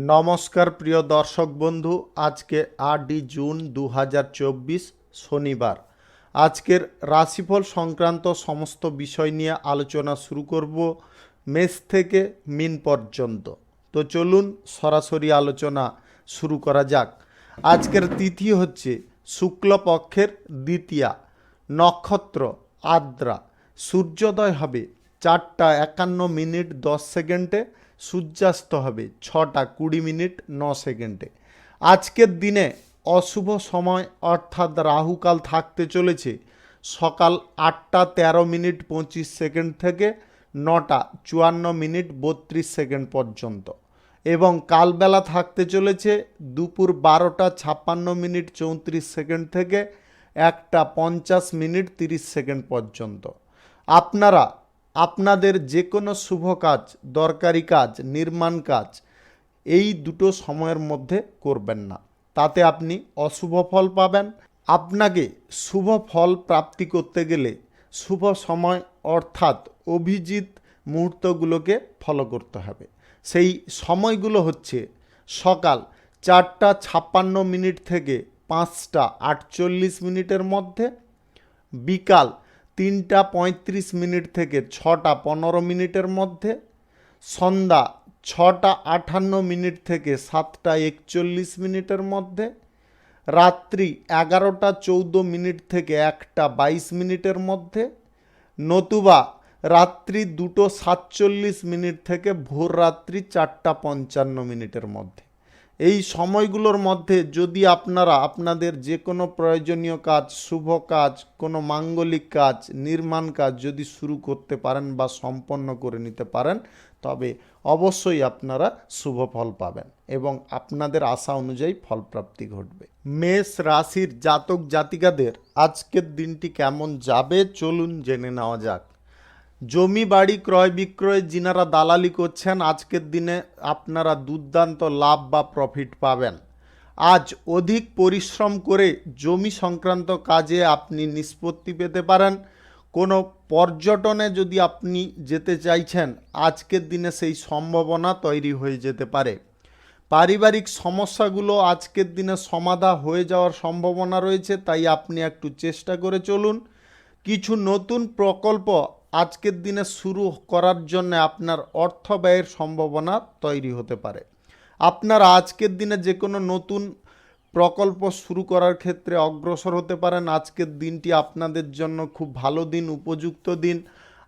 নমস্কার প্রিয় দর্শক বন্ধু, আজকে 8 জুন 2024 শনিবার। আজকের রাশিফল সংক্রান্ত সমস্ত বিষয় নিয়ে আলোচনা শুরু করব মেষ থেকে মিন পর্যন্ত। তো চলুন সরাসরি আলোচনা শুরু করা যাক। আজকের তিথি হচ্ছে শুক্লপক্ষের দ্বিতীয়া, নক্ষত্র আদ্রা, সূর্যোদয় হবে 4:51 সূর্যাস্ত হবে 6:20 আজকের দিনে অশুভ সময় অর্থাৎ রাহুকাল থাকতে চলেছে সকাল 8:13 থেকে 9:54 পর্যন্ত, এবং কালবেলা থাকতে চলেছে দুপুর 12:56 থেকে 1:50 পর্যন্ত। আপনারা আপনাদের যে কোনো শুভ কাজ, দরকারি কাজ, নির্মাণ কাজ এই দুটো সময়ের মধ্যে করবেন না, তাতে আপনি অশুভ ফল পাবেন। আপনাকে শুভ ফল প্রাপ্তি করতে গেলে শুভ সময় অর্থাৎ অভিজিৎ মুহূর্তগুলোকে ফলো করতে হবে। সেই সময়গুলো হচ্ছে সকাল 4:56 থেকে 5:48 মধ্যে, বিকাল 3:35 থেকে 6:15 মধ্যে, সন্ধ্যা 6:58 থেকে 7:41 মধ্যে, রাত্রি 11:14 থেকে 1:22 মধ্যে, নতুবা রাত্রি 2:47 থেকে ভোর রাত্রি 4:55 মধ্যে। এই সময়গুলোর মধ্যে যদি আপনারা আপনাদের যে কোনো প্রয়োজনীয় কাজ, শুভ কাজ, কোনো মাঙ্গলিক কাজ, নির্মাণ কাজ যদি শুরু করতে পারেন বা সম্পন্ন করে নিতে পারেন, তবে অবশ্যই আপনারা শুভ ফল পাবেন এবং আপনাদের আশা অনুযায়ী ফলপ্রাপ্তি ঘটবে। মেষ রাশির জাতক জাতিকাদের আজকের দিনটি কেমন যাবে চলুন জেনে নেওয়া যাক। জমি বাড়ি ক্রয় বিক্রয়ে যিনারা দালালি করছেন, আজকের দিনে আপনারা দুর্দান্ত লাভ বা প্রফিট পাবেন। আজ অধিক পরিশ্রম করে জমি সংক্রান্ত কাজে আপনি নিষ্পত্তি পেতে পারেন। কোনো পর্যটনে যদি আপনি যেতে চাইছেন, আজকের দিনে সেই সম্ভাবনা তৈরি হয়ে যেতে পারে। পারিবারিক সমস্যাগুলো আজকের দিনে সমাধা হয়ে যাওয়ার সম্ভাবনা রয়েছে, তাই আপনি একটু চেষ্টা করে চলুন। কিছু নতুন প্রকল্প আজকের দিনে শুরু করার জন্য আপনার অর্থ ব্যয়ের সম্ভাবনা তৈরি হতে পারে। আপনারা আজকের দিনে যে কোনো নতুন প্রকল্প শুরু করার ক্ষেত্রে অগ্রসর হতে পারেন। আজকের দিনটি আপনাদের জন্য খুব ভালো দিন, উপযুক্ত দিন।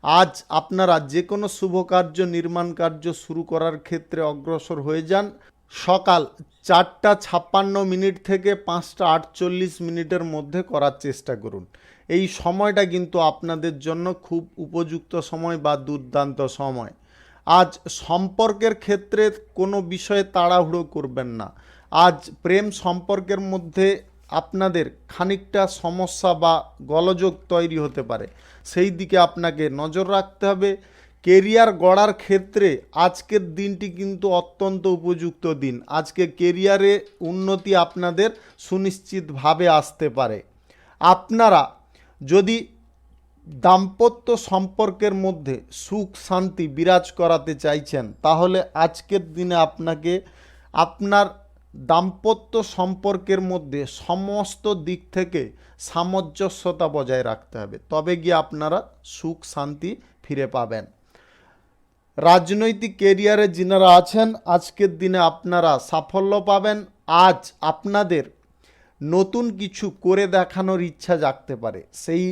আজ আপনারা যে কোনো শুভ কার্য, নির্মাণ কার্য শুরু করার ক্ষেত্রে অগ্রসর হয়ে যান। সকাল 4:56 থেকে 5:48 মধ্যে করার চেষ্টা করুন। এই সময়টা কিন্তু আপনাদের জন্য খুব উপযুক্ত সময় বা দুর্দান্ত সময়। আজ সম্পর্কের ক্ষেত্রে কোনো বিষয়ে তাড়াহুড়ো করবেন না। আজ প্রেম সম্পর্কের মধ্যে আপনাদের খানিকটা সমস্যা বা গোলযোগ তৈরি হতে পারে, সেই দিকে আপনাকে নজর রাখতে হবে। কেরিয়ার গড়ার ক্ষেত্রে আজকের দিনটি কিন্তু অত্যন্ত উপযুক্ত দিন। আজকে কেরিয়ারে উন্নতি আপনাদের সুনিশ্চিতভাবে আসতে পারে। আপনারা যদি দাম্পত্য সম্পর্কের মধ্যে সুখ শান্তি বিরাজ করাতে চাইছেন, তাহলে আজকের দিনে আপনাকে আপনার দাম্পত্য সম্পর্কের মধ্যে সমস্ত দিক থেকে সামঞ্জস্যতা বজায় রাখতে হবে, তবে গিয়ে আপনারা সুখ শান্তি ফিরে পাবেন। রাজনৈতিক কেরিয়ারে যিনারা আছেন, আজকের দিনে আপনারা সাফল্য পাবেন। আজ আপনাদের নতুন কিছু করে দেখানোর ইচ্ছা জাগতে পারে, সেই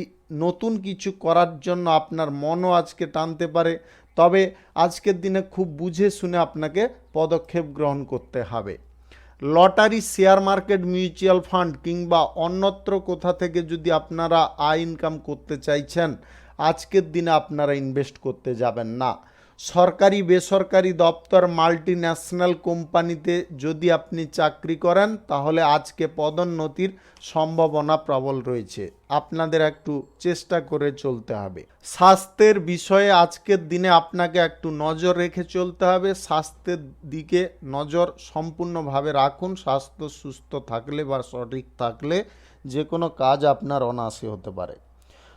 নতুন কিছু করার জন্য আপনার মনও আজকে টানতে পারে, তবে আজকের দিনে খুব বুঝে শুনে আপনাকে পদক্ষেপ গ্রহণ করতে হবে। Lottery, share market, mutual fund কিংবা অন্যত্র কোথা থেকে যদি আপনারা আয় ইনকাম করতে চাইছেন, আজকের দিনে আপনারা ইনভেস্ট করতে যাবেন না। সরকারি বেসরকারি দপ্তর, মাল্টি ন্যাশনাল কোম্পানিতে যদি আপনি চাকরি করেন, তাহলে আজকে পদোন্নতির সম্ভাবনা প্রবল রয়েছে। আপনাদের একটু চেষ্টা করে চলতে হবে। স্বাস্থ্যের বিষয়ে আজকের দিনে আপনাকে একটু নজর রেখে চলতে হবে। স্বাস্থ্যের দিকে নজর সম্পূর্ণভাবে রাখুন। স্বাস্থ্য সুস্থ থাকলে বা সঠিক থাকলে যে কোনো কাজ আপনার অনায়াসে হতে পারে।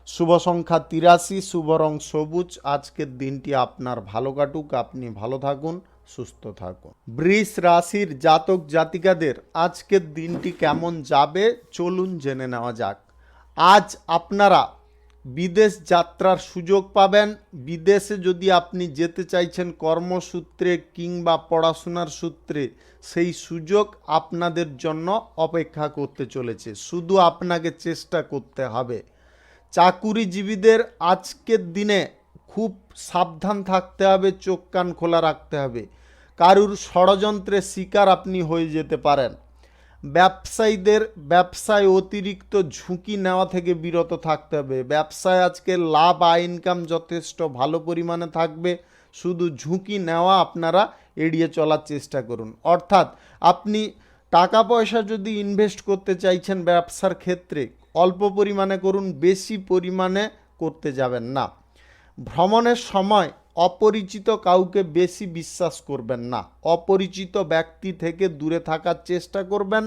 শুভ সংখ্যা 83, শুভ রং সবুজ। আজকের দিনটি আপনার ভালো কাটুক, আপনি ভালো থাকুন, সুস্থ থাকুন। বৃষ রাশির জাতক জাতিকাদের আজকের দিনটি কেমন যাবে চলুন জেনে নেওয়া যাক। আজ আপনারা বিদেশ যাত্রার সুযোগ পাবেন। বিদেশে যদি আপনি যেতে চাইছেন কর্মসূত্রে কিংবা পড়াশোনার সূত্রে, সেই সুযোগ আপনাদের জন্য অপেক্ষা করতে চলেছে, শুধু আপনাকে চেষ্টা করতে হবে। চাকুরিজীবীদের আজকের দিনে খুব সাবধান থাকতে হবে, চোখ কান খোলা রাখতে হবে, কারুর ষড়যন্ত্রের শিকার আপনি হয়ে যেতে পারেন। ব্যবসায়ীদের ব্যবসায় অতিরিক্ত ঝুঁকি নেওয়া থেকে বিরত থাকতে হবে। ব্যবসায় আজকে লাভ আয় ইনকাম যথেষ্ট ভালো পরিমাণে থাকবে, শুধু ঝুঁকি নেওয়া আপনারা এড়িয়ে চলার চেষ্টা করুন। অর্থাৎ আপনি টাকা পয়সা যদি ইনভেস্ট করতে চাইছেন ব্যবসার ক্ষেত্রে, অল্প পরিমাণে করুন, বেশি পরিমাণে করতে যাবেন না। ভ্রমণের সময় অপরিচিত কাউকে বেশি বিশ্বাস করবেন না। অপরিচিত ব্যক্তি থেকে দূরে থাকার চেষ্টা করবেন।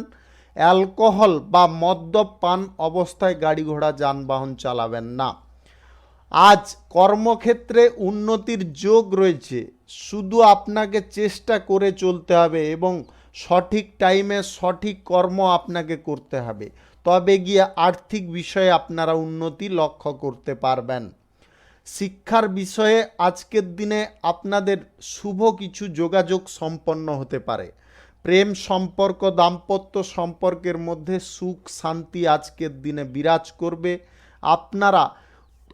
অ্যালকোহল বা মদ্যপান অবস্থায় গাড়ি ঘোড়া যানবাহন চালাবেন না। আজ কর্মক্ষেত্রে উন্নতির যোগ রয়েছে, শুধু আপনাকে চেষ্টা করে চলতে হবে এবং সঠিক টাইমে সঠিক কর্ম আপনাকে করতে হবে, তবে গিয়ে আর্থিক বিষয়ে আপনারা উন্নতি লক্ষ্য করতে পারবেন। শিক্ষার বিষয়ে আজকের দিনে আপনাদের শুভ কিছু যোগাযোগ সম্পন্ন হতে পারে। প্রেম সম্পর্ক, দাম্পত্য সম্পর্কের মধ্যে সুখ শান্তি আজকের দিনে বিরাজ করবে। আপনারা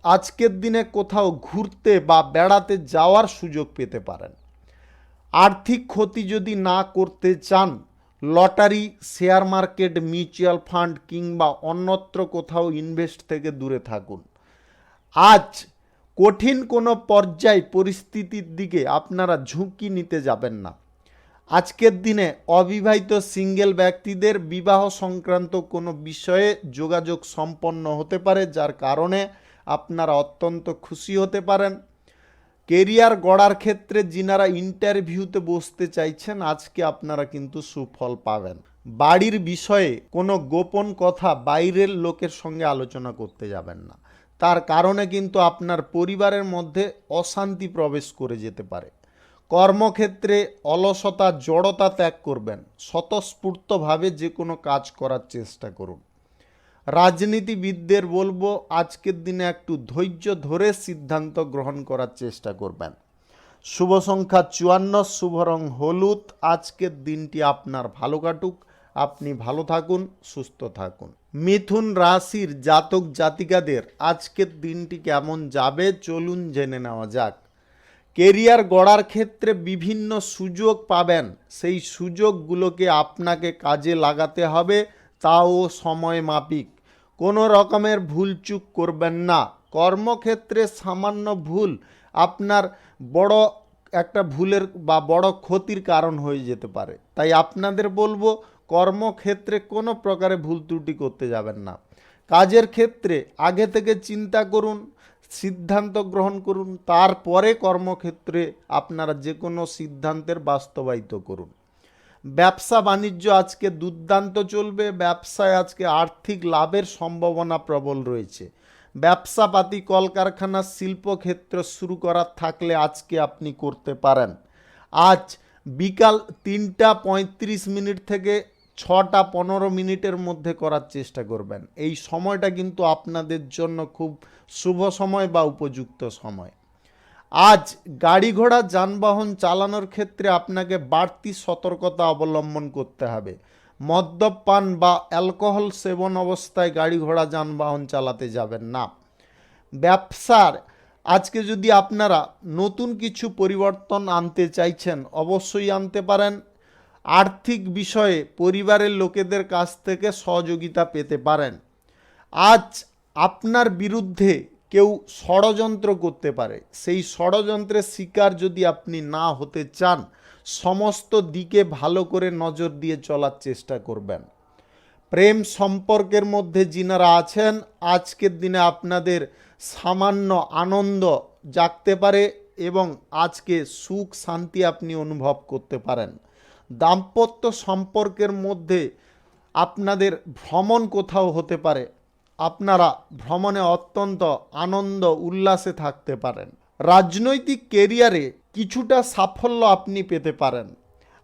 আজকের দিনে কোথাও ঘুরতে বা বেড়াতে যাওয়ার সুযোগ পেতে পারেন। আর্থিক ক্ষতি যদি না করতে চান, lottery, share market, mutual fund কিংবা অন্যত্র কোথাও ইনভেস্ট থেকে দূরে থাকুন। আজ কঠিন কোনো পর্যায় পরিস্থিতির দিকে আপনারা ঝুঁকি নিতে যাবেন না। আজকের দিনে অবিবাহিত সিঙ্গেল ব্যক্তিদের বিবাহ সংক্রান্ত কোনো বিষয়ে যোগাযোগ সম্পন্ন হতে পারে, যার কারণে আপনারা অত্যন্ত খুশি হতে পারেন। কেরিয়ার গড়ার ক্ষেত্রে যিনারা ইন্টারভিউতে বসতে চাইছেন, আজকে আপনারা কিন্তু সুফল পাবেন। বাড়ির বিষয়ে কোনো গোপন কথা বাইরের লোকের সঙ্গে আলোচনা করতে যাবেন না, তার কারণে কিন্তু আপনার পরিবারের মধ্যে অশান্তি প্রবেশ করে যেতে পারে। কর্মক্ষেত্রে অলসতা, জড়তা ত্যাগ করবেন। স্বতঃস্ফূর্তভাবে যে কোনো কাজ করার চেষ্টা করুন। রাজনীতিবিদদের বলবো আজকের দিনে একটু ধৈর্য ধরে সিদ্ধান্ত গ্রহণ করার চেষ্টা করবেন। শুভ সংখ্যা 54, শুভ রং হলুদ। আজকের দিনটি আপনার ভালো কাটুক, আপনি ভালো থাকুন, সুস্থ থাকুন। মিথুন রাশির জাতক জাতিকাদের আজকের দিনটি কেমন যাবে চলুন জেনে নেওয়া যাক। কেরিয়ার গড়ার ক্ষেত্রে বিভিন্ন সুযোগ পাবেন, সেই সুযোগগুলোকে আপনাকে কাজে লাগাতে হবে, তাও সময় মাফিক। কোনো রকমের ভুলচুক করবেন না। কর্মক্ষেত্রে সামান্য ভুল আপনার বড় একটা ভুলের বা বড় ক্ষতির কারণ হয়ে যেতে পারে, তাই আপনাদের বলবো কর্মক্ষেত্রে কোনো প্রকারে ভুল ত্রুটি করতে যাবেন না। কাজের ক্ষেত্রে আগে থেকে চিন্তা করুন, সিদ্ধান্ত গ্রহণ করুন, তারপরে কর্মক্ষেত্রে আপনারা যে কোনো সিদ্ধান্তের বাস্তবায়িত করুন। ব্যবসা বাণিজ্য আজকে দুর্দান্ত চলবে। ব্যবসায় আজকে আর্থিক লাভের সম্ভাবনা প্রবল রয়েছে। ব্যবসাপাতি, কলকারখানা, শিল্পক্ষেত্র শুরু করার থাকলে আজকে আপনি করতে পারেন। আজ বিকাল 3:35 থেকে 6:15 মধ্যে করার চেষ্টা করবেন। এই সময়টা কিন্তু আপনাদের জন্য খুব শুভ সময় বা উপযুক্ত সময়। আজ গাড়ি ঘোড়া যানবাহন চালানোর ক্ষেত্রে আপনাকে বাড়তি সতর্কতা অবলম্বন করতে হবে। মদ্যপান বা অ্যালকোহল সেবন অবস্থায় গাড়ি ঘোড়া যানবাহন চালাতে যাবেন না। ব্যবসার আজকে যদি আপনারা নতুন কিছু পরিবর্তন আনতে চাইছেন, অবশ্যই আনতে পারেন। আর্থিক বিষয়ে পরিবারের লোকেদের কাছ থেকে সহযোগিতা পেতে পারেন। আজ আপনার বিরুদ্ধে কেউ ষড়যন্ত্র করতে পারে, সেই ষড়যন্ত্রের শিকার যদি আপনি না হতে চান, সমস্ত দিকে ভালো করে নজর দিয়ে চলার চেষ্টা করবেন। প্রেম সম্পর্কের মধ্যে যিনারা আছেন, আজকের দিনে আপনাদের সামান্য আনন্দ জাগতে পারে এবং আজকে সুখ শান্তি আপনি অনুভব করতে পারেন। দাম্পত্য সম্পর্কের মধ্যে আপনাদের ভ্রমণ কোথাও হতে পারে, আপনারা ভ্রমণে অত্যন্ত আনন্দ উল্লাসে থাকতে পারেন। রাজনৈতিক কেরিয়ারে কিছুটা সাফল্য আপনি পেতে পারেন।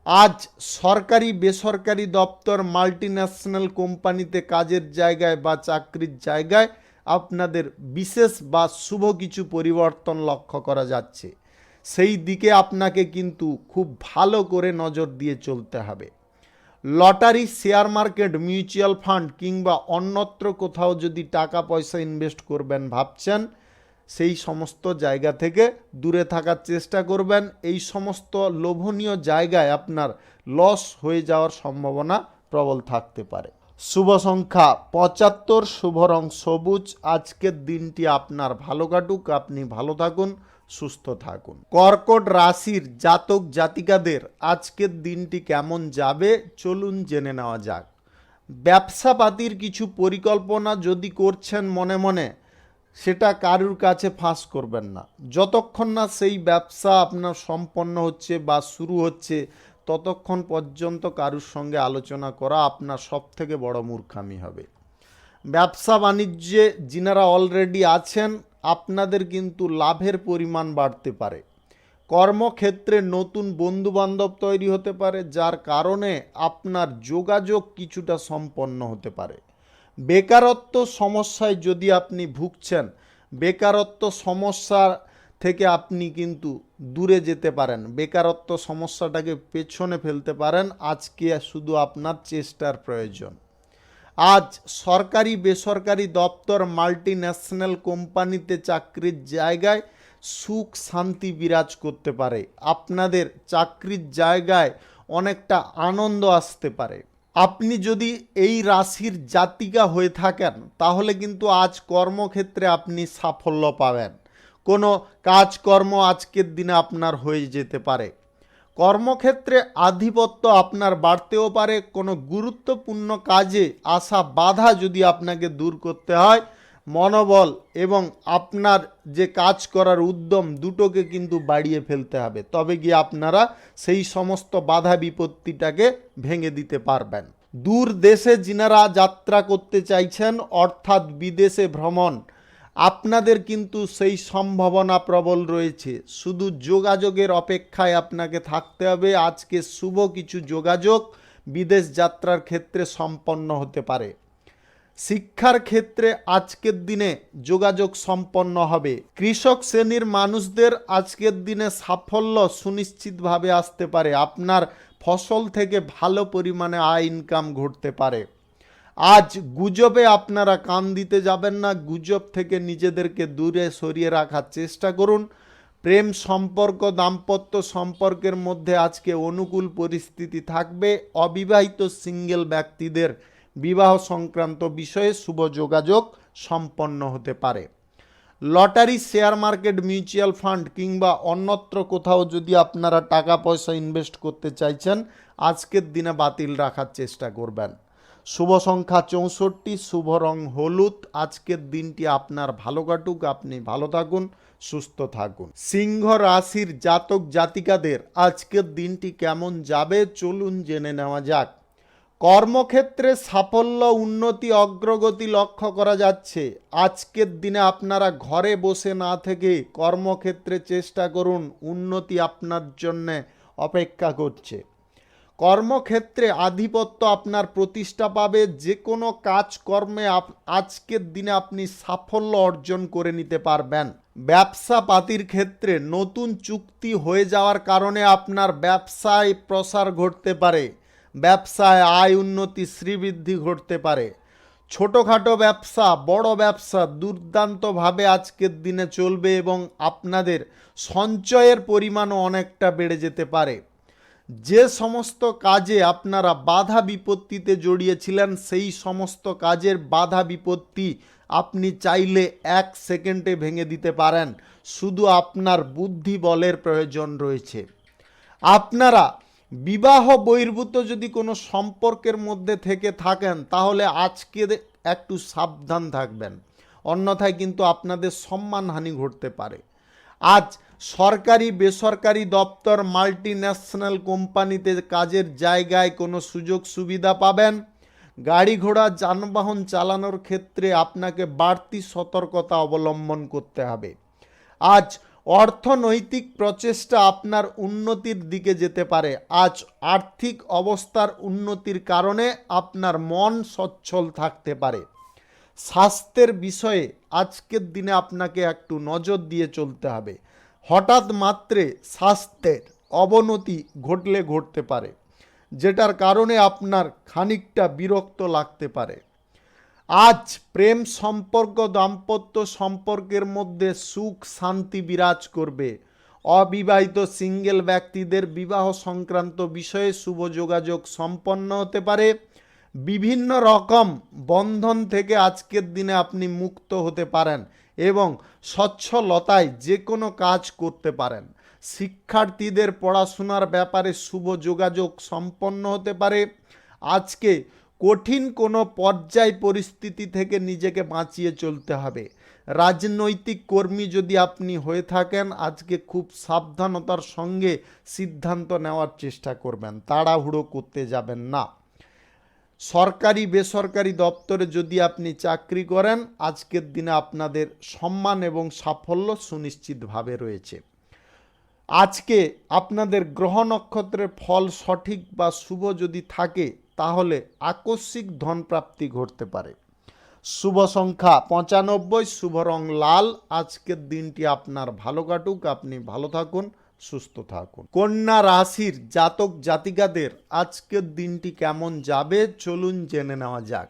আজ সরকারি বেসরকারি দপ্তর মাল্টিন্যাশনাল কোম্পানিতে কাজের জায়গায় বা চাকরির জায়গায় আপনাদের বিশেষ বা শুভ কিছু পরিবর্তন লক্ষ্য করা যাচ্ছে। সেই দিকে আপনাকে কিন্তু খুব ভালো করে নজর দিয়ে চলতে হবে। Lottery, share market, mutual fund কিংবা অন্যত্র কোথাও যদি টাকা পয়সা ইনভেস্ট করবেন ভাবছেন, সেই সমস্ত জায়গা থেকে দূরে থাকার চেষ্টা করবেন। এই সমস্ত লোভনীয় জায়গায় আপনার লস হয়ে যাওয়ার সম্ভাবনা প্রবল থাকতে পারে। শুভ সংখ্যা 75, শুভ রং সবুজ। আজকের দিনটি আপনার ভালো কাটুক, আপনি ভালো থাকুন, সুস্থ থাকুন। কর্কট রাশির জাতক জাতিকাদের আজকের দিনটি কেমন যাবে চলুন জেনে নেওয়া যাক। ব্যবসাপাতির কিছু পরিকল্পনা যদি করছেন মনে মনে, সেটা কারুর কাছে ফাঁস করবেন না। যতক্ষণ না সেই ব্যবসা আপনার সম্পন্ন হচ্ছে বা শুরু হচ্ছে, ততক্ষণ পর্যন্ত কারুর সঙ্গে আলোচনা করা আপনার সবথেকে বড় মূর্খামি হবে। ব্যবসা বাণিজ্যে যিনারা অলরেডি আছেন, আপনাদের কিন্তু লাভের পরিমাণ বাড়তে পারে। কর্মক্ষেত্রে নতুন বন্ধুবান্ধব তৈরি হতে পারে, যার কারণে আপনার যোগাযোগ কিছুটা সম্পন্ন হতে পারে। বেকারত্ব সমস্যায় যদি আপনি ভুগছেন, বেকারত্ব সমস্যা থেকে আপনি কিন্তু দূরে যেতে পারেন, বেকারত্ব সমস্যাটাকে পেছনে ফেলতে পারেন। আজকে শুধু আপনার চেষ্টার প্রয়োজন। আজ সরকারি বেসরকারি দপ্তর মাল্টিন্যাশনাল কোম্পানিতে চাকরির জায়গায় সুখ শান্তি বিরাজ করতে পারে। আপনাদের চাকরির জায়গায় অনেকটা আনন্দ আসতে পারে। আপনি যদি এই রাশির জাতিকা হয়ে থাকেন, তাহলে কিন্তু আজ কর্মক্ষেত্রে আপনি সাফল্য পাবেন। কোনো কাজকর্ম আজকের দিনে আপনার হয়ে যেতে পারে। কর্মক্ষেত্রে আধিপত্য আপনার বাড়তেও পারে। কোনো গুরুত্বপূর্ণ কাজে আসা বাধা যদি আপনাকে দূর করতে হয়, মনোবল এবং আপনার যে কাজ করার উদ্যম দুটোকে কিন্তু বাড়িয়ে ফেলতে হবে, তবে গিয়ে আপনারা সেই সমস্ত বাধা বিপত্তিটাকে ভেঙে দিতে পারবেন। দূর দেশে যিনারা যাত্রা করতে চাইছেন, অর্থাৎ বিদেশে ভ্রমণ, আপনাদের কিন্তু সেই সম্ভাবনা প্রবল রয়েছে। শুধু যোগাযোগের অপেক্ষায় আপনাকে থাকতে হবে। আজকে শুভ কিছু যোগাযোগ বিদেশ যাত্রার ক্ষেত্রে সম্পন্ন হতে পারে। শিক্ষার ক্ষেত্রে আজকের দিনে যোগাযোগ সম্পন্ন হবে। কৃষক শ্রেণীর মানুষদের আজকের দিনে সাফল্য সুনিশ্চিতভাবে আসতে পারে। আপনার ফসল থেকে ভালো পরিমাণে আয় ইনকাম ঘটতে পারে। আজ গুজবে আপনারা কান দিতে যাবেন না, গুজব থেকে নিজেদেরকে দূরে সরিয়ে রাখার চেষ্টা করুন। প্রেম সম্পর্ক, দাম্পত্য সম্পর্কের মধ্যে আজকে অনুকূল পরিস্থিতি থাকবে। অবিবাহিত সিঙ্গেল ব্যক্তিদের বিবাহ সংক্রান্ত বিষয়ে শুভ যোগাযোগ সম্পন্ন হতে পারে। Lottery, share market, mutual fund কিংবা অন্যত্র কোথাও যদি আপনারা টাকা পয়সা ইনভেস্ট করতে চাইছেন, আজকের দিনে বাতিল রাখার চেষ্টা করবেন। শুভ সংখ্যা 64, শুভ রং হলুদ। আজকের দিনটি আপনার ভালো কাটুক, আপনি ভালো থাকুন, সুস্থ থাকুন। সিংহ রাশির জাতক জাতিকাদের আজকের দিনটি কেমন যাবে চলুন জেনে নেওয়া যাক। কর্মক্ষেত্রে সাফল্য, উন্নতি, অগ্রগতি লক্ষ্য করা যাচ্ছে। আজকের দিনে আপনারা ঘরে বসে না থেকে কর্মক্ষেত্রে চেষ্টা করুন, উন্নতি আপনার জন্য অপেক্ষা করছে। কর্মক্ষেত্রে আধিপত্য আপনার প্রতিষ্ঠা পাবে। যে কোনো কাজকর্মে আজকের দিনে আপনি সাফল্য অর্জন করে নিতে পারবেন। ব্যবসা পাতির ক্ষেত্রে নতুন চুক্তি হয়ে যাওয়ার কারণে আপনার ব্যবসায় প্রসার ঘটতে পারে, ব্যবসায় আয় উন্নতি শ্রীবৃদ্ধি ঘটতে পারে। ছোটোখাটো ব্যবসা, বড় ব্যবসা দুর্দান্তভাবে আজকের দিনে চলবে এবং আপনাদের সঞ্চয়ের পরিমাণও অনেকটা বেড়ে যেতে পারে। যে সমস্ত কাজে আপনারা বাধা বিপত্তিতে জড়িয়েছিলেন, সেই সমস্ত কাজের বাধা বিপত্তি আপনি চাইলে 1 সেকেন্ডে ভেঙে দিতে পারেন। শুধু আপনার বুদ্ধি বলের প্রয়োজন রয়েছে। আপনারা বিবাহ বহির্ভূত যদি কোনো সম্পর্কের মধ্যে থেকে থাকেন, তাহলে আজকে একটু সাবধান থাকবেন, অন্যথায় কিন্তু আপনাদের সম্মানহানি ঘটতে পারে। আজ সরকারি বেসরকারি দপ্তর মাল্টিন্যাশনাল কোম্পানিতে কাজের জায়গায় কোনো সুযোগ সুবিধা পাবেন। গাড়ি ঘোড়া যানবাহন চালানোর ক্ষেত্রে আপনাকে বাড়তি সতর্কতা অবলম্বন করতে হবে। আজ অর্থনৈতিক প্রচেষ্টা আপনার উন্নতির দিকে যেতে পারে। আজ আর্থিক অবস্থার উন্নতির কারণে আপনার মন সচ্ছল থাকতে পারে। স্বাস্থ্যের বিষয়ে আজকের দিনে আপনাকে একটু নজর দিয়ে চলতে হবে। হঠাৎ মাত্রে স্বাস্থ্যের অবনতি ঘটতে পারে, যেটার কারণে আপনার খানিকটা বিরক্ত লাগতে পারে। আজ প্রেম সম্পর্ক, দাম্পত্য সম্পর্কের মধ্যে সুখ শান্তি বিরাজ করবে। অবিবাহিত সিঙ্গেল ব্যক্তিদের বিবাহ সংক্রান্ত বিষয়ে শুভ যোগাযোগ সম্পন্ন হতে পারে। বিভিন্ন রকম বন্ধন থেকে আজকের দিনে আপনি মুক্ত হতে পারেন এবং স্বচ্ছলতায় যে কোনো কাজ করতে পারেন। শিক্ষার্থীদের পড়াশোনার ব্যাপারে শুভ যোগাযোগ সম্পন্ন হতে পারে। আজকে কঠিন কোনো পর্যায় পরিস্থিতি থেকে নিজেকে বাঁচিয়ে চলতে হবে। রাজনৈতিক কর্মী যদি আপনি হয়ে থাকেন, আজকে খুব সাবধানতার সঙ্গে সিদ্ধান্ত নেওয়ার চেষ্টা করবেন, তাড়াহুড়ো করতে যাবেন না। সরকারি বেসরকারি দপ্তরে যদি আপনি চাকরি করেন, আজকের দিনে আপনাদের সম্মান এবং সাফল্য সুনিশ্চিতভাবে রয়েছে। আজকে আপনাদের গ্রহ নক্ষত্রের ফল সঠিক বা শুভ যদি থাকে, তাহলে আকস্মিক ধনপ্রাপ্তি ঘটতে পারে। শুভ সংখ্যা 95, শুভ রং লাল। আজকের দিনটি আপনার ভালো কাটুক, আপনি ভালো থাকুন, সুস্থ থাকুন। কন্যা রাশির জাতক জাতিকাদের আজকের দিনটি কেমন যাবে চলুন জেনে নেওয়া যাক।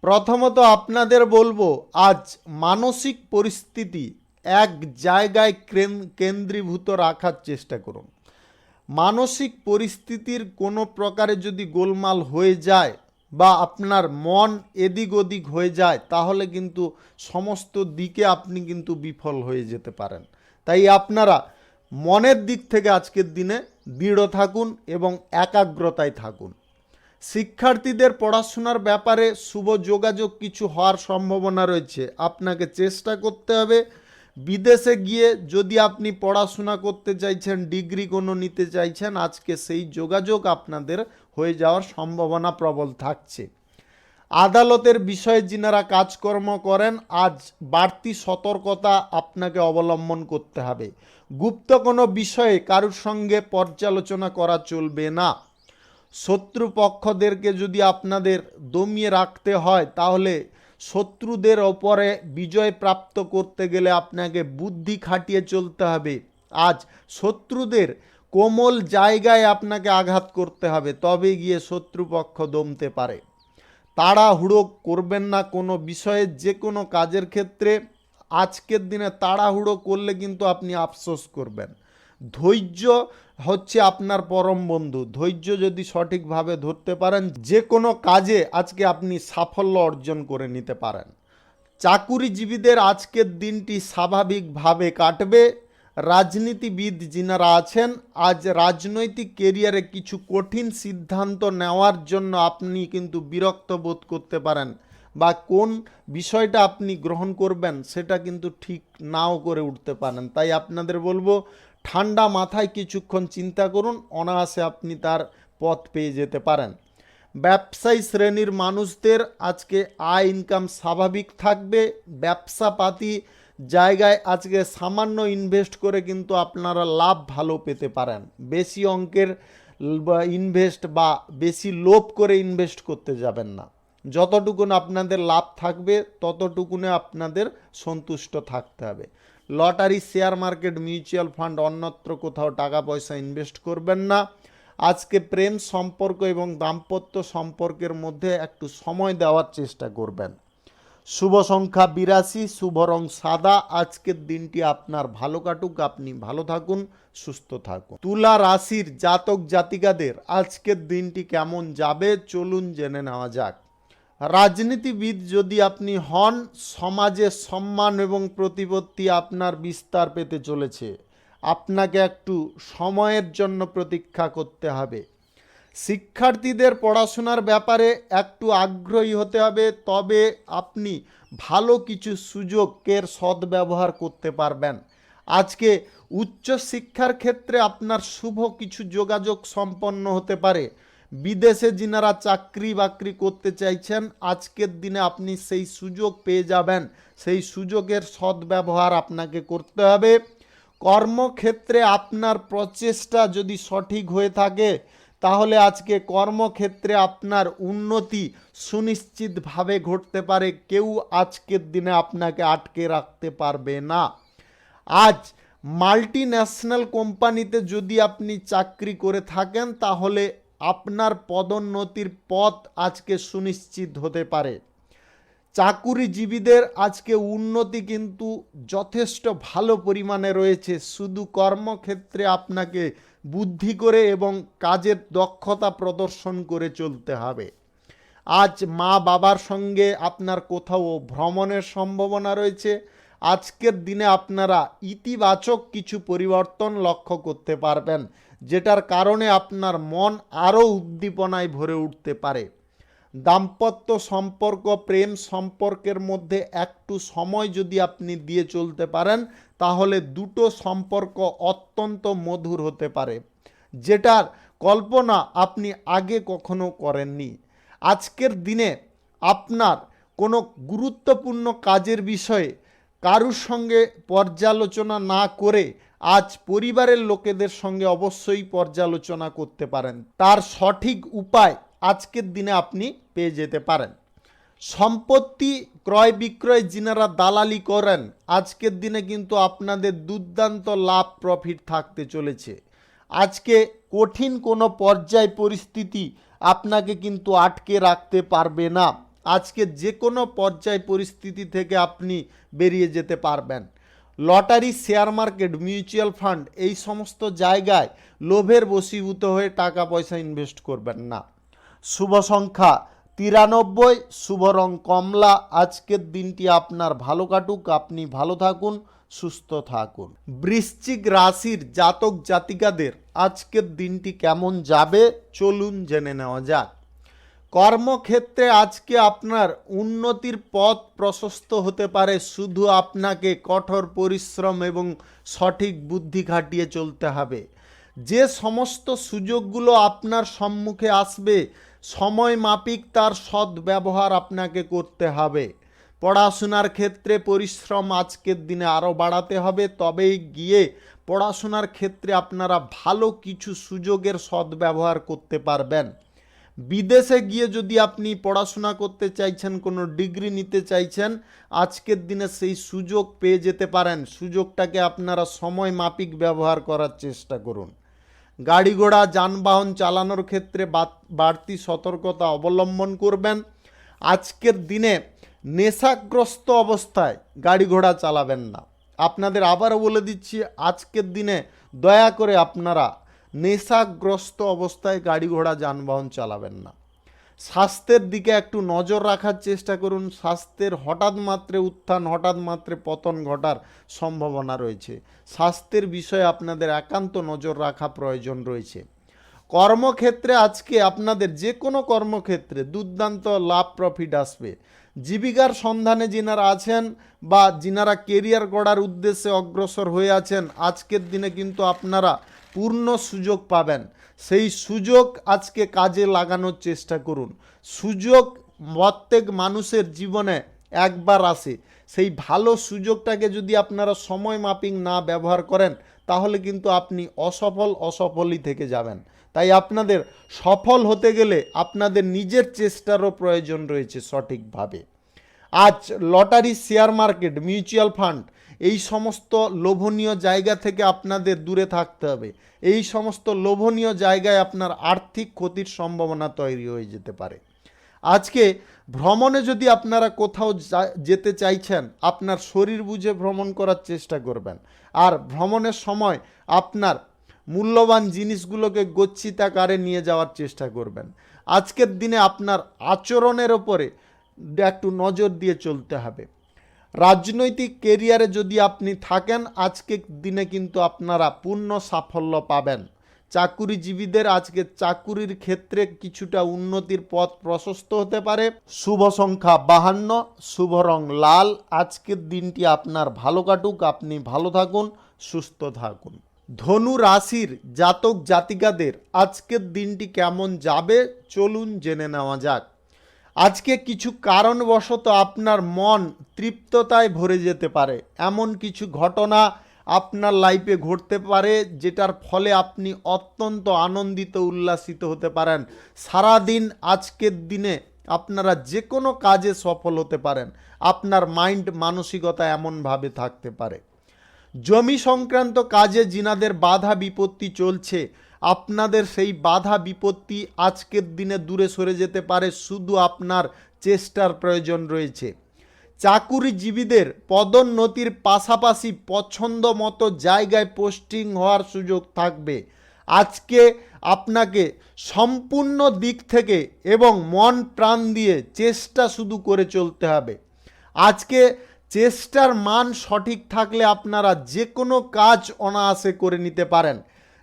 প্রথমত আপনাদের বলবো, আজ মানসিক পরিস্থিতি এক জায়গায় কেন্দ্রীভূত রাখার চেষ্টা করুন। মানসিক পরিস্থিতির কোনো প্রকারে যদি গোলমাল হয়ে যায় বা আপনার মন এদিক ওদিক হয়ে যায়, তাহলে কিন্তু সমস্ত দিকে আপনি কিন্তু বিফল হয়ে যেতে পারেন। তাই আপনারা মনের দিক থেকে আজকের দিনে দৃঢ় থাকুন এবং একাগ্রতায় থাকুন। শিক্ষার্থীদের পড়াশোনার ব্যাপারে শুভ যোগাযোগ কিছু হওয়ার সম্ভাবনা রয়েছে। আপনাকে চেষ্টা করতে হবে। বিদেশে গিয়ে যদি আপনি পড়াশোনা করতে চাইছেন, ডিগ্রি কোনো নিতে চাইছেন, আজকে সেই যোগাযোগ আপনাদের হয়ে যাওয়ার সম্ভাবনা প্রবল থাকছে। আদালতের বিষয়ে যিনারা কাজকর্ম করেন, আজ বাড়তি সতর্কতা আপনাকে অবলম্বন করতে হবে। গুপ্ত কোনো বিষয়ে কারোর সঙ্গে পর্যালোচনা করা চলবে না। শত্রুপক্ষদেরকে যদি আপনাদের দমিয়ে রাখতে হয়, তাহলে শত্রুদের ওপরে বিজয় প্রাপ্ত করতে গেলে আপনাকে বুদ্ধি খাটিয়ে চলতে হবে। আজ শত্রুদের কোমল জায়গায় আপনাকে আঘাত করতে হবে, তবে গিয়ে শত্রুপক্ষ দমতে পারে। তাড়াহুড়ো করবেন না কোনো বিষয়ে, যে কোনো কাজের ক্ষেত্রে। আজকের দিনে তাড়াহুড়ো করলে কিন্তু আপনি আফসোস করবেন। ধৈর্য হচ্ছে আপনার পরম বন্ধু। ধৈর্য যদি সঠিকভাবে ধরতে পারেন, যে কোনো কাজে আজকে আপনি সাফল্য অর্জন করে নিতে পারেন। চাকুরিজীবীদের আজকের দিনটি স্বাভাবিকভাবে কাটবে। রাজনীতিবিদ যিনারা আছেন, আজ রাজনৈতিক কেরিয়ারে কিছু কঠিন সিদ্ধান্ত নেওয়ার জন্য আপনি কিন্তু বিরক্ত বোধ করতে পারেন, বা কোন বিষয়টা আপনি গ্রহণ করবেন সেটা কিন্তু ঠিক নাও করে উঠতে পারেন। তাই আপনাদের বলবো, ঠান্ডা মাথায় কিছুক্ষণ চিন্তা করুন, অনায়াসে আপনি তার পথ পেয়ে যেতে পারেন। ব্যবসায়ী শ্রেণীর মানুষদের আজকে আয় ইনকাম স্বাভাবিক থাকবে। ব্যবসাপাতি জায়গায় আজকে সামান্য ইনভেস্ট করে কিন্তু আপনারা লাভ ভালো পেতে পারেন। বেশি অঙ্কের ইনভেস্ট বা বেশি লোভ করে ইনভেস্ট করতে যাবেন না। যতটুকুন আপনাদের লাভ থাকবে ততটুকুনে আপনাদের সন্তুষ্ট থাকতে হবে। Lottery, share market, mutual fund, অন্যত্র কোথাও টাকা পয়সা ইনভেস্ট করবেন না। আজকে প্রেম সম্পর্ক এবং দাম্পত্য সম্পর্কের মধ্যে একটু সময় দেওয়ার চেষ্টা করবেন। শুভ সংখ্যা 82, শুভ রং সাদা। আজকের দিনটি আপনার ভালো কাটুক, আপনি ভালো থাকুন, সুস্থ থাকুন। তুলা রাশির জাতক জাতিকাদের আজকের দিনটি কেমন যাবে চলুন জেনে নেওয়া যাক। রাজনীতিবিদ যদি আপনি হন, সমাজে সম্মান এবং প্রতিপত্তি আপনার বিস্তার পেতে চলেছে। আপনাকে একটু সময়ের জন্য প্রতীক্ষা করতে হবে। শিক্ষার্থীদের পড়াশোনার ব্যাপারে একটু আগ্রহী হতে হবে, তবে আপনি ভালো কিছু সুযোগের সদ্ব্যবহার করতে পারবেন। আজকে উচ্চশিক্ষার ক্ষেত্রে আপনার শুভ কিছু যোগাযোগ সম্পন্ন হতে পারে। বিদেশে যিনারা চাকরি বাকরি করতে চাইছেন, আজকের দিনে আপনি সেই সুযোগ পেয়ে যাবেন। সেই সুযোগের সদ্ব্যবহার আপনাকে করতে হবে। কর্মক্ষেত্রে আপনার প্রচেষ্টা যদি সঠিক হয়ে থাকে তাহলে আজকে কর্মক্ষেত্রে আপনার উন্নতি সুনিশ্চিতভাবে ঘটতে পারে। কেউ আজকের দিনে আপনাকে আটকে রাখতে পারবে না। আজ মাল্টি ন্যাশনাল কোম্পানিতে যদি আপনি চাকরি করে থাকেন তাহলে আপনার পদোন্নতির পথ আজকে সুনিশ্চিত হতে পারে। চাকুরিজীবীদের আজকে উন্নতি কিন্তু যথেষ্ট ভালো পরিমাণে রয়েছে। শুধু কর্মক্ষেত্রে আপনাকে বুদ্ধি করে এবং কাজের দক্ষতা প্রদর্শন করে চলতে হবে। আজ মা বাবার সঙ্গে আপনার কোথাও ভ্রমণের সম্ভাবনা রয়েছে। আজকের দিনে আপনারা ইতিবাচক কিছু পরিবর্তন লক্ষ্য করতে পারবেন, যেটার কারণে আপনার মন আরও উদ্দীপনায় ভরে উঠতে পারে। দাম্পত্য সম্পর্ক, প্রেম সম্পর্কের মধ্যে একটু সময় যদি আপনি দিয়ে চলতে পারেন তাহলে দুটো সম্পর্ক অত্যন্ত মধুর হতে পারে, যেটার কল্পনা আপনি আগে কখনো করেননি। আজকের দিনে আপনার কোনো গুরুত্বপূর্ণ কাজের বিষয়ে কারুর সঙ্গে পর্যালোচনা না করে আজ পরিবারের লোকেদের সঙ্গে অবশ্যই পর্যালোচনা করতে পারেন। তার সঠিক উপায় আজকের দিনে আপনি পেয়ে যেতে পারেন। সম্পত্তি ক্রয় বিক্রয় যিনারা দালালি করেন আজকের দিনে কিন্তু আপনাদের দুর্দান্ত লাভ প্রফিট থাকতে চলেছে। আজকে কঠিন কোনো পর্যায় পরিস্থিতি আপনাকে কিন্তু আটকে রাখতে পারবে না। আজকে যে কোনো পর্যায় পরিস্থিতি থেকে আপনি বেরিয়ে যেতে পারবেন। Lottery, share market, mutual fund এই সমস্ত জায়গায় লোভের বশীভূত হয়ে টাকা পয়সা ইনভেস্ট করবেন না। শুভ সংখ্যা 93, শুভ রং কমলা। আজকের দিনটি আপনার ভালো কাটুক, আপনি ভালো থাকুন, সুস্থ থাকুন। বৃশ্চিক রাশির জাতক জাতিকাদের আজকের দিনটি কেমন যাবে চলুন জেনে নেওয়া যাক। কর্মক্ষেত্রে আজকে আপনার উন্নতির পথ প্রশস্ত হতে পারে। শুধু আপনাকে কঠোর পরিশ্রম এবং সঠিক বুদ্ধি খাটিয়ে চলতে হবে। যে সমস্ত সুযোগগুলো আপনার সম্মুখে আসবে সময় মাফিক তার সদ্ব্যবহার আপনাকে করতে হবে। পড়াশোনার ক্ষেত্রে পরিশ্রম আজকের দিনে আরও বাড়াতে হবে, তবেই গিয়ে পড়াশোনার ক্ষেত্রে আপনারা ভালো কিছু সুযোগের সদ্ব্যবহার করতে পারবেন। বিদেশে গিয়ে যদি আপনি পড়াশোনা করতে চাইছেন, কোনো ডিগ্রি নিতে চাইছেন, আজকের দিনে সেই সুযোগ পেয়ে যেতে পারেন। সুযোগটাকে আপনারা সময় মাফিক ব্যবহার করার চেষ্টা করুন। গাড়ি ঘোড়া যানবাহন চালানোর ক্ষেত্রে বাড়তি সতর্কতা অবলম্বন করবেন। আজকের দিনে নেশাগ্রস্ত অবস্থায় গাড়ি ঘোড়া চালাবেন না। আপনাদের আবারও বলে দিচ্ছি, আজকের দিনে দয়া করে আপনারা নেশাগ্রস্ত অবস্থায় গাড়ি ঘোড়া যানবাহন চালাবেন না। স্বাস্থ্যের দিকে একটু নজর রাখার চেষ্টা করুন। স্বাস্থ্যের হঠাৎ মাত্রে উত্থান, হঠাৎ মাত্রে পতন ঘটার সম্ভাবনা রয়েছে। স্বাস্থ্যের বিষয়ে আপনাদের একান্ত নজর রাখা প্রয়োজন রয়েছে। কর্মক্ষেত্রে আজকে আপনাদের যে কোনো কর্মক্ষেত্রে দুর্দান্ত লাভ প্রফিট আসবে। জীবিকার সন্ধানে যিনারা আছেন বা যিনারা কেরিয়ার গড়ার উদ্দেশ্যে অগ্রসর হয়ে আছেন, আজকের দিনে কিন্তু আপনারা পূর্ণ সুযোগ পাবেন। সেই সুযোগ আজকে কাজে লাগানোর চেষ্টা করুন। সুযোগ প্রত্যেক মানুষের জীবনে একবার আসে। সেই ভালো সুযোগটাকে যদি আপনারা সময় মাফিক না ব্যবহার করেন তাহলে কিন্তু আপনি অসফলই থেকে যাবেন। তাই আপনাদের সফল হতে গেলে আপনাদের নিজের চেষ্টারও প্রয়োজন রয়েছে সঠিকভাবে। আজ lottery, share market, mutual fund এই সমস্ত লোভনীয় জায়গা থেকে আপনাদের দূরে থাকতে হবে। এই সমস্ত লোভনীয় জায়গায় আপনার আর্থিক ক্ষতির সম্ভাবনা তৈরি হয়ে যেতে পারে। আজকে ভ্রমণে যদি আপনারা কোথাও যেতে চাইছেন, আপনার শরীর বুঝে ভ্রমণ করার চেষ্টা করবেন। আর ভ্রমণের সময় আপনার মূল্যবান জিনিসগুলোকে গচ্ছিতাকারে নিয়ে যাওয়ার চেষ্টা করবেন। আজকের দিনে আপনার আচরণের ওপরে একটু নজর দিয়ে চলতে হবে। রাজনৈতিক কেরিয়ারে যদি আপনি থাকেন, আজকের দিনে কিন্তু আপনারা পূর্ণ সাফল্য পাবেন। চাকুরিজীবীদের আজকে চাকুরির ক্ষেত্রে কিছুটা উন্নতির পথ প্রশস্ত হতে পারে। শুভ সংখ্যা 52, শুভ রং লাল। আজকের দিনটি আপনার ভালো কাটুক, আপনি ভালো থাকুন, সুস্থ থাকুন। ধনু রাশির জাতক জাতিকাদের আজকের দিনটি কেমন যাবে চলুন জেনে নেওয়া যাক। আজকে কিছু কারণবশত আপনার মন তৃপ্ততায় ভরে যেতে পারে। এমন কিছু ঘটনা আপনার লাইফে ঘটতে পারে, যেটার ফলে আপনি অত্যন্ত আনন্দিত উল্লাসিত হতে পারেন। সারাদিন আজকের দিনে আপনারা যে কোনো কাজে সফল হতে পারেন। আপনার মাইন্ড মানসিকতা এমনভাবে থাকতে পারে। জমি সংক্রান্ত কাজে যিনাদের বাধা বিপত্তি চলছে, আপনাদের সেই বাধা বিপত্তি আজকের দিনে দূরে সরে যেতে পারে, শুধু আপনার চেষ্টার প্রয়োজন রয়েছে। চাকুরিজীবীদের পদোন্নতির পাশাপাশি পছন্দ মতো জায়গায় পোস্টিং হওয়ার সুযোগ থাকবে। আজকে আপনাকে সম্পূর্ণ দিক থেকে এবং মন প্রাণ দিয়ে চেষ্টা শুধু করে চলতে হবে। আজকে চেষ্টার মান সঠিক থাকলে আপনারা যে কোনো কাজ অনায়াসে করে নিতে পারেন।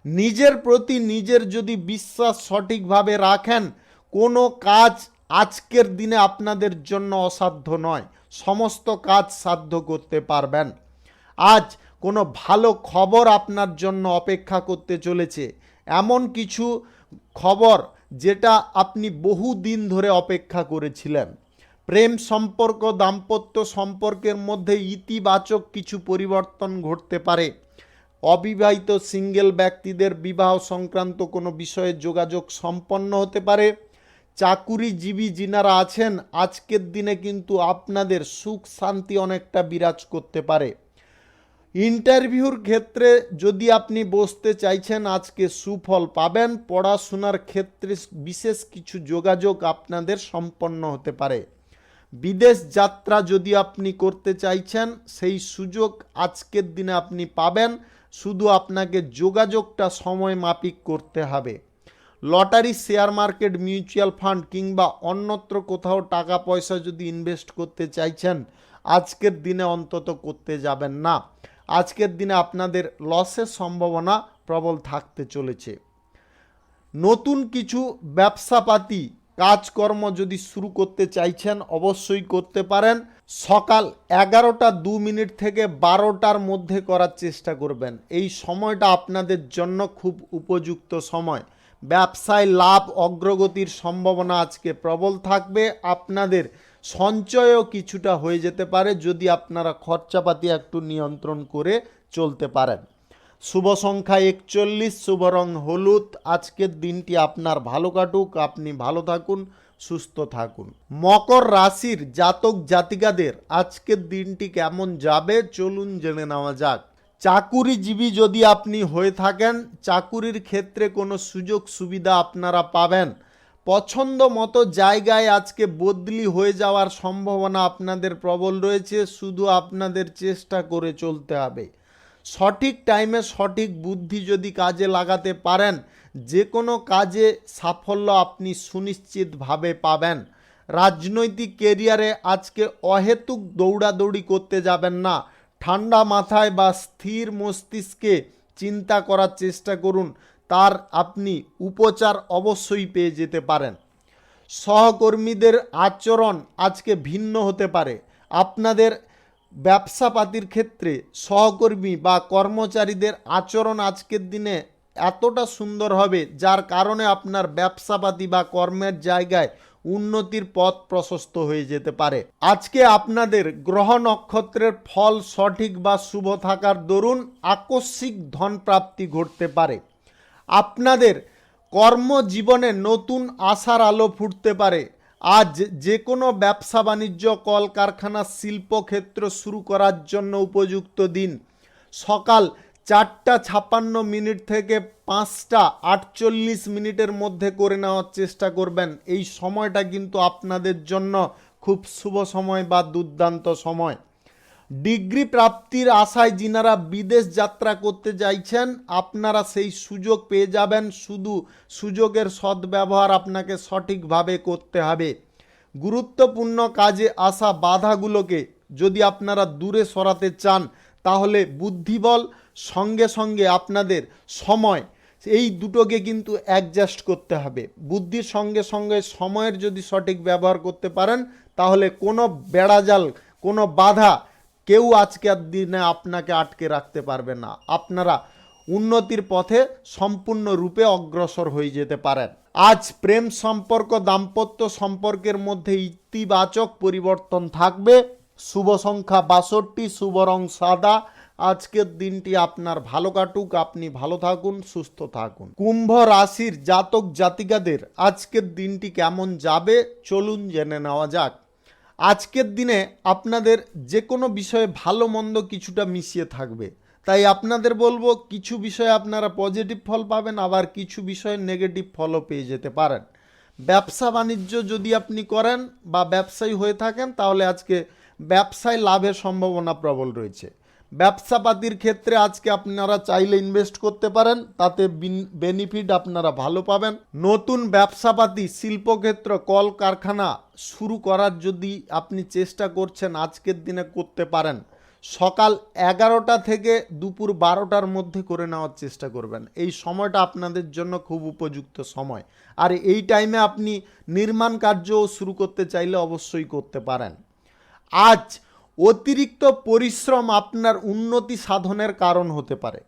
নিজের প্রতি নিজের যদি বিশ্বাস সঠিকভাবে রাখেন, কোনো কাজ আজকের দিনে আপনাদের জন্য অসাধ্য নয়, সমস্ত কাজ সাধ্য করতে পারবেন। আজ কোনো ভালো খবর আপনার জন্য অপেক্ষা করতে চলেছে, এমন কিছু খবর যেটা আপনি বহু দিন ধরে অপেক্ষা করেছিলেন। প্রেম সম্পর্ক, দাম্পত্য সম্পর্কের মধ্যে ইতিবাচক কিছু পরিবর্তন ঘটতে পারে। অবিবাহিত সিঙ্গেল ব্যক্তিদের বিবাহ সংক্রান্ত কোনো বিষয়ে যোগাযোগ সম্পন্ন হতে পারে। চাকুরিজীবী যিনারা আছেন, আজকের দিনে কিন্তু আপনাদের সুখ শান্তি অনেকটা বিরাজ করতে পারে। ইন্টারভিউর ক্ষেত্রে যদি আপনি বসতে চাইছেন, আজকে সুফল পাবেন। পড়াশোনার ক্ষেত্রে বিশেষ কিছু যোগাযোগ আপনাদের সম্পন্ন হতে পারে। বিদেশ যাত্রা যদি আপনি করতে চাইছেন, সেই সুযোগ আজকের দিনে আপনি পাবেন, শুধু আপনাকে যোগাযোগটা সময় মাফিক করতে হবে। Lottery, share market, mutual fund কিংবা অন্যত্র কোথাও টাকা পয়সা যদি ইনভেস্ট করতে চাইছেন, আজকের দিনে অন্তত করতে যাবেন না। আজকের দিনে আপনাদের লসের সম্ভাবনা প্রবল থাকতে চলেছে। নতুন কিছু ব্যবসাপাতি কাজকর্ম যদি শুরু করতে চাইছেন, অবশ্যই করতে পারেন। সকাল 11:02 থেকে 12টার মধ্যে করার চেষ্টা করবেন। এই সময়টা আপনাদের জন্য খুব উপযুক্ত সময়। ব্যবসায় লাভ অগ্রগতির সম্ভাবনা আজকে প্রবল থাকবে। আপনাদের সঞ্চয়ও কিছুটা হয়ে যেতে পারে, যদি আপনারা খরচাপাতি একটু নিয়ন্ত্রণ করে চলতে পারেন। শুভ সংখ্যা 41, শুভ রং হলুদ। আজকের দিনটি আপনার ভালো কাটুক, আপনি ভালো থাকুন, সুস্থ থাকুন। মকর রাশির জাতক জাতিকাদের আজকের দিনটি কেমন যাবে চলুন জেনে নেওয়া যাক। চাকুরিজীবী যদি আপনি হয়ে থাকেন, চাকুরির ক্ষেত্রে কোনো সুযোগ সুবিধা আপনারা পাবেন। পছন্দ মতো জায়গায় আজকে বদলি হয়ে যাওয়ার সম্ভাবনা আপনাদের প্রবল রয়েছে, শুধু আপনাদের চেষ্টা করে চলতে হবে। সঠিক টাইমে সঠিক বুদ্ধি যদি কাজে লাগাতে পারেন, যে কোনো কাজে সাফল্য আপনি সুনিশ্চিতভাবে পাবেন। রাজনৈতিক কেরিয়ারে আজকে অহেতুক দৌড়াদৌড়ি করতে যাবেন না। ঠান্ডা মাথায় বা স্থির মস্তিষ্কে চিন্তা করার চেষ্টা করুন, তার আপনি উপচার অবশ্যই পেয়ে যেতে পারেন। সহকর্মীদের আচরণ আজকে ভিন্ন হতে পারে। আপনাদের ব্যবসাপাতির ক্ষেত্রে সহকর্মী বা কর্মচারীদের আচরণ আজকের দিনে এতটা সুন্দর হবে, যার কারণে আপনার ব্যবসাপাতি বা কর্মের জায়গায় উন্নতির পথ প্রশস্ত হয়ে যেতে পারে। আজকে আপনাদের গ্রহ নক্ষত্রের ফল সঠিক বা শুভ থাকার দরুন আকস্মিক ধন প্রাপ্তি ঘটতে পারে। আপনাদের কর্মজীবনে নতুন আশার আলো ফুটতে পারে। আজ যে কোনো ব্যবসা বাণিজ্য, কলকারখানা, শিল্পক্ষেত্র শুরু করার জন্য উপযুক্ত দিন। সকাল 4:56 থেকে 5:48 মধ্যে করে নেওয়ার চেষ্টা করবেন। এই সময়টা কিন্তু আপনাদের জন্য খুব শুভ সময় বা দুর্দান্ত সময়। ডিগ্রি প্রাপ্তির আশায় যিনারা বিদেশ যাত্রা করতে চাইছেন, আপনারা সেই সুযোগ পেয়ে যাবেন, শুধু সুযোগের সদ্ব্যবহার আপনাকে সঠিকভাবে করতে হবে। গুরুত্বপূর্ণ কাজে আসা বাধাগুলোকে যদি আপনারা দূরে সরাতে চান, তাহলে বুদ্ধিবল সঙ্গে সঙ্গে আপনাদের সময়, এই দুটোকে কিন্তু অ্যাডজাস্ট করতে হবে। বুদ্ধির সঙ্গে সঙ্গে সময়ের যদি সঠিক ব্যবহার করতে পারেন, তাহলে কোনো বেড়াজাল, কোনো বাধা কেউ আজকের দিনে আপনাকে আটকে রাখতে পারবে না। আপনারা উন্নতির পথে সম্পূর্ণরূপে অগ্রসর হয়ে যেতে পারেন। আজ প্রেম সম্পর্ক, দাম্পত্য সম্পর্কের মধ্যে ইতিবাচক পরিবর্তন থাকবে। শুভ সংখ্যা 62, শুভ রং সাদা। আজকের দিনটি আপনার ভালো কাটুক, আপনি ভালো থাকুন, সুস্থ থাকুন। কুম্ভ রাশির জাতক জাতিকাদের আজকের দিনটি কেমন যাবে চলুন জেনে নেওয়া যাক। আজকের দিনে আপনাদের যে কোনো বিষয়ে ভালো মন্দ কিছুটা মিশিয়ে থাকবে, তাই আপনাদের বলবো কিছু বিষয়ে আপনারা পজিটিভ ফল পাবেন, আবার কিছু বিষয়ে নেগেটিভ ফলও পেয়ে যেতে পারেন। ব্যবসা বাণিজ্য যদি আপনি করেন বা ব্যবসায়ী হয়ে থাকেন তাহলে আজকে ব্যবসায় লাভের সম্ভাবনা প্রবল রয়েছে। ব্যবসাপাতির ক্ষেত্রে আজকে আপনারা চাইলে ইনভেস্ট করতে পারেন, তাতে বেনিফিট আপনারা ভালো পাবেন। নতুন ব্যবসাপাতি, শিল্পক্ষেত্র, কল কারখানা শুরু করার যদি আপনি চেষ্টা করছেন আজকের দিনে করতে পারেন। সকাল 11টা থেকে দুপুর 12টার মধ্যে করে নেওয়ার চেষ্টা করবেন। এই সময়টা আপনাদের জন্য খুব উপযুক্ত সময়, আর এই টাইমে আপনি নির্মাণ কার্যও শুরু করতে চাইলে অবশ্যই করতে পারেন। আজ অতিরিক্ত পরিশ্রম আপনার উন্নতি সাধনের কারণ হতে পারে।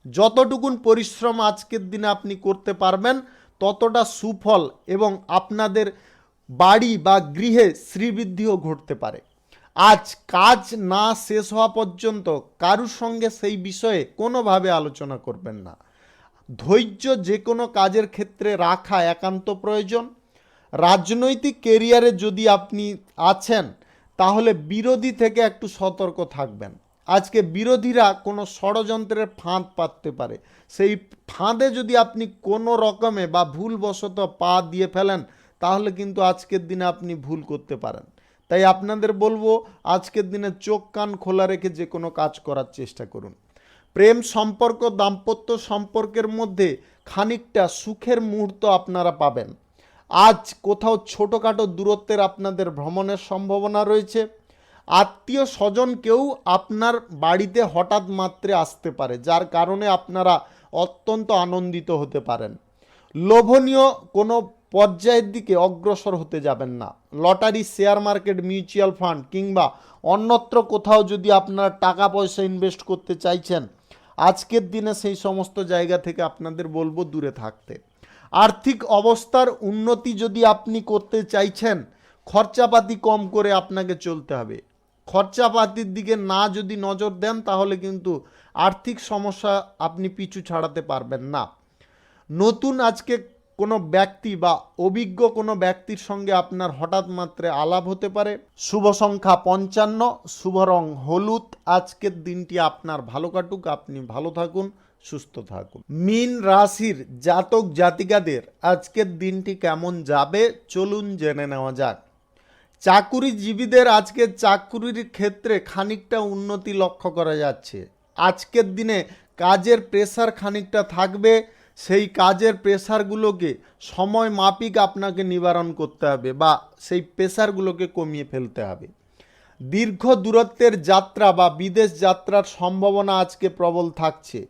যতটুকুন পরিশ্রম আজকের দিনে আপনি করতে পারবেন ততটা সুফল এবং আপনাদের বাড়ি বা গৃহে শ্রীবৃদ্ধিও ঘটতে পারে। আজ কাজ না শেষ হওয়া পর্যন্ত কারুর সঙ্গে সেই বিষয়ে কোনোভাবে আলোচনা করবেন না। ধৈর্য যে কোনো কাজের ক্ষেত্রে রাখা একান্ত প্রয়োজন। রাজনৈতিক কেরিয়ারে যদি আপনি আছেন তাহলে বিরোধী থেকে একটু সতর্ক থাকবেন। আজকে বিরোধীরা কোনো ষড়যন্ত্রের ফাঁদ পাততে পারে, সেই ফাঁদে যদি আপনি কোনো রকমে বা ভুলবশত পা দিয়ে ফেলেন তাহলে কিন্তু আজকের দিনে আপনি ভুল করতে পারেন। তাই আপনাদের বলবো আজকের দিনে চোখ কান খোলা রেখে যে কোনো কাজ করার চেষ্টা করুন। প্রেম সম্পর্ক, দাম্পত্য সম্পর্কের মধ্যে খানিকটা সুখের মুহূর্ত আপনারা পাবেন। আজ কোথাও ছোটোখাটো দূরত্বের আপনাদের ভ্রমণের সম্ভাবনা রয়েছে। আত্মীয় স্বজন কেউ আপনার বাড়িতে হঠাৎ মাত্রে আসতে পারে, যার কারণে আপনারা অত্যন্ত আনন্দিত হতে পারেন। লোভনীয় কোনো পর্যায়ের দিকে অগ্রসর হতে যাবেন না। Lottery, share market, mutual fund কিংবা অন্যত্র কোথাও যদি আপনারা টাকা পয়সা ইনভেস্ট করতে চাইছেন আজকের দিনে সেই সমস্ত জায়গা থেকে আপনাদের বলবো দূরে থাকতে। আর্থিক অবস্থার উন্নতি যদি আপনি করতে চাইছেন খরচাপাতি কম করে আপনাকে চলতে হবে। খরচাপাতির দিকে না যদি নজর দেন তাহলে কিন্তু আর্থিক সমস্যা আপনি পিছু ছাড়াতে পারবেন না। নতুন আজকে কোনো ব্যক্তি বা অভিজ্ঞ কোনো ব্যক্তির সঙ্গে আপনার হঠাৎ মাত্রে আলাপ হতে পারে। শুভ সংখ্যা 55, শুভ রং হলুদ। আজকের দিনটি আপনার ভালো কাটুক, আপনি ভালো থাকুন, সুস্থ থাকুন। মীন রাশির জাতক জাতিকাদের আজকের দিনটি কেমন যাবে চলুন জেনে নেওয়া যাক। চাকুরিজীবীদের আজকে চাকুরির ক্ষেত্রে খানিকটা উন্নতি লক্ষ্য করা যাচ্ছে। আজকের দিনে কাজের প্রেসার খানিকটা থাকবে, সেই কাজের প্রেসারগুলোকে সময় মাফিক আপনাকে নিবারণ করতে হবে বা সেই প্রেসারগুলোকে কমিয়ে ফেলতে হবে। দীর্ঘ দূরত্বের যাত্রা বা বিদেশ যাত্রার সম্ভাবনা আজকে প্রবল থাকছে।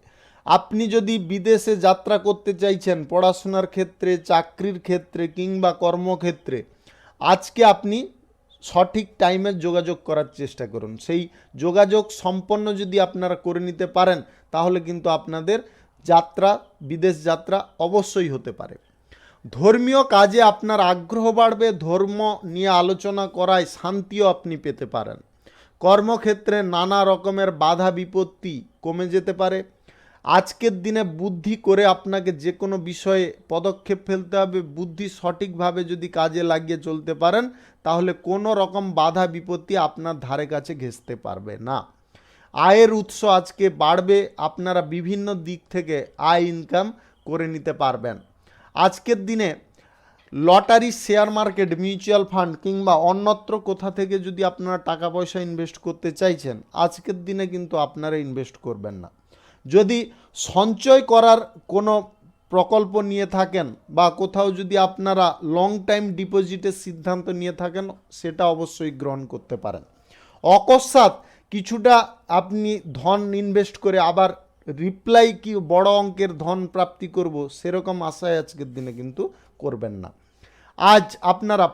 আপনি যদি বিদেশে যাত্রা করতে চাইছেন পড়াশোনার ক্ষেত্রে, চাকরির ক্ষেত্রে কিংবা কর্মক্ষেত্রে, আজকে আপনি সঠিক টাইমে যোগাযোগ করার চেষ্টা করুন। সেই যোগাযোগ সম্পন্ন যদি আপনারা করে নিতে পারেন তাহলে কিন্তু আপনাদের যাত্রা, বিদেশ যাত্রা অবশ্যই হতে পারে। ধর্মীয় কাজে আপনার আগ্রহ বাড়বে, ধর্ম নিয়ে আলোচনা করায় শান্তিও আপনি পেতে পারেন। কর্মক্ষেত্রে নানা রকমের বাধা বিপত্তি কমে যেতে পারে। আজকের দিনে বুদ্ধি করে আপনাকে যে কোনো বিষয়ে পদক্ষেপ ফেলতে হবে। বুদ্ধি সঠিকভাবে যদি কাজে লাগিয়ে চলতে পারেন তাহলে কোনো রকম বাধা বিপত্তি আপনার ধারে কাছে ঘেঁষতে পারবে না। আয়ের উৎস আজকে বাড়বে, আপনারা বিভিন্ন দিক থেকে আয় ইনকাম করে নিতে পারবেন। আজকের দিনে lottery, share market, mutual fund কিংবা অন্যত্র কোথা থেকে যদি আপনারা টাকা পয়সা ইনভেস্ট করতে চাইছেন আজকের দিনে কিন্তু আপনারা ইনভেস্ট করবেন না। যদি সঞ্চয় করার কোনো প্রকল্প নিয়ে থাকেন বা কোথাও যদি আপনারা লং টাইম ডিপোজিটের সিদ্ধান্ত নিয়ে থাকেন সেটা অবশ্যই গ্রহণ করতে পারেন। অকস্মাৎ কিছুটা আপনি ধন ইনভেস্ট করে আবার রিপ্লাই কি বড় অঙ্কের ধন প্রাপ্তি করব সেরকম আশায় আজকের দিনে কিন্তু করবেন না। আজ আপনারা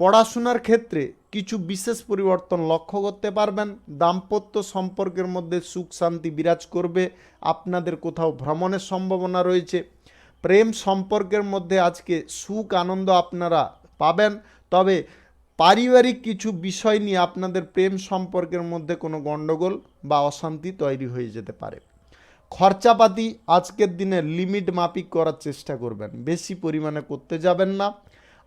পড়াশোনার ক্ষেত্রে কিছু বিশেষ পরিবর্তন লক্ষ্য করতে পারবেন। দাম্পত্য সম্পর্কের মধ্যে সুখ শান্তি বিরাজ করবে। আপনাদের কোথাও ভ্রমণের সম্ভাবনা রয়েছে। প্রেম সম্পর্কের মধ্যে আজকে সুখ আনন্দ আপনারা পাবেন, তবে পারিবারিক কিছু বিষয় নিয়ে আপনাদের প্রেম সম্পর্কের মধ্যে কোনো গণ্ডগোল বা অশান্তি তৈরি হয়ে যেতে পারে। খরচাপাতি আজকের দিনে লিমিট মাফিক করার চেষ্টা করবেন, বেশি পরিমাণে করতে যাবেন না।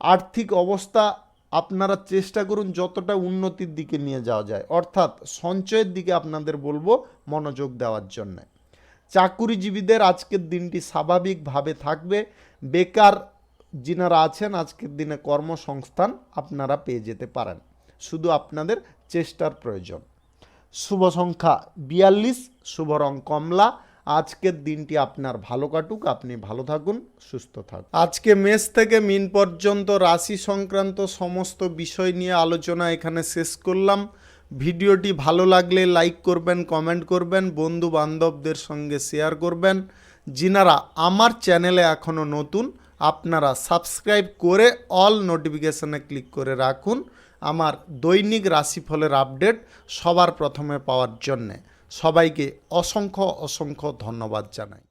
আর্থিক অবস্থা আপনারা চেষ্টা করুন যতটা উন্নতির দিকে নিয়ে যাওয়া যায়, অর্থাৎ সঞ্চয়ের দিকে আপনাদের বলবো মনোযোগ দেওয়ার জন্য। চাকুরিজীবীদের আজকের দিনটি স্বাভাবিকভাবে থাকবে। বেকার যিনারা আছেন আজকের দিনে কর্মসংস্থান আপনারা পেয়ে যেতে পারেন, শুধু আপনাদের চেষ্টার প্রয়োজন। শুভ সংখ্যা 42, শুভ রং কমলা। আজকের দিনটি আপনার ভালো কাটুক, আপনি ভালো থাকুন, সুস্থ থাকুন। আজকে মেষ থেকে মিন পর্যন্ত রাশি সংক্রান্ত সমস্ত বিষয় নিয়ে আলোচনা এখানে শেষ করলাম। ভিডিওটি ভালো লাগলে লাইক করবেন, কমেন্ট করবেন, বন্ধু বান্ধবদের সঙ্গে শেয়ার করবেন। যিনারা আমার চ্যানেলে এখনও নতুন, আপনারা সাবস্ক্রাইব করে অল নোটিফিকেশনে ক্লিক করে রাখুন আমার দৈনিক রাশিফলের আপডেট সবার প্রথমে পাওয়ার জন্যে। সবাইকে অসংখ্য অসংখ্য ধন্যবাদ জানাই।